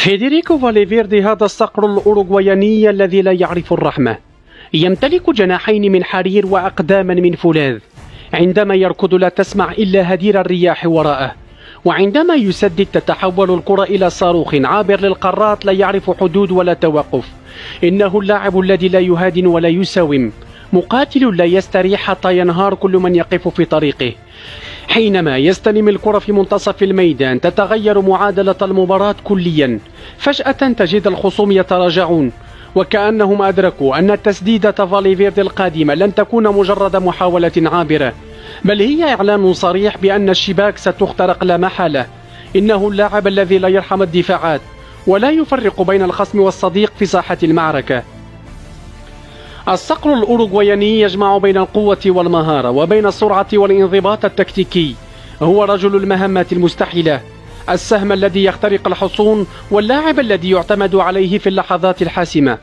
فيدريكو فالفيردي هذا الصقر الأوروغواياني الذي لا يعرف الرحمة يمتلك جناحين من حرير وأقداما من فولاذ. عندما يركض لا تسمع إلا هدير الرياح وراءه، وعندما يسدد تتحول الكرة إلى صاروخ عابر للقارات لا يعرف حدود ولا توقف. إنه اللاعب الذي لا يهادن ولا يساوم، مقاتل لا يستريح حتى ينهار كل من يقف في طريقه. حينما يستلم الكرة في منتصف الميدان تتغير معادلة المباراة كليا. فجأة تجد الخصوم يتراجعون، وكأنهم أدركوا أن تسديدة فالفيردي القادمة لن تكون مجرد محاولة عابرة، بل هي إعلان صريح بأن الشباك ستخترق لا محالة. إنه اللاعب الذي لا يرحم الدفاعات ولا يفرق بين الخصم والصديق في ساحة المعركة. الصقر الأوروغواياني يجمع بين القوة والمهارة وبين السرعة والانضباط التكتيكي. هو رجل المهمات المستحيلة، السهم الذي يخترق الحصون، واللاعب الذي يعتمد عليه في اللحظات الحاسمة.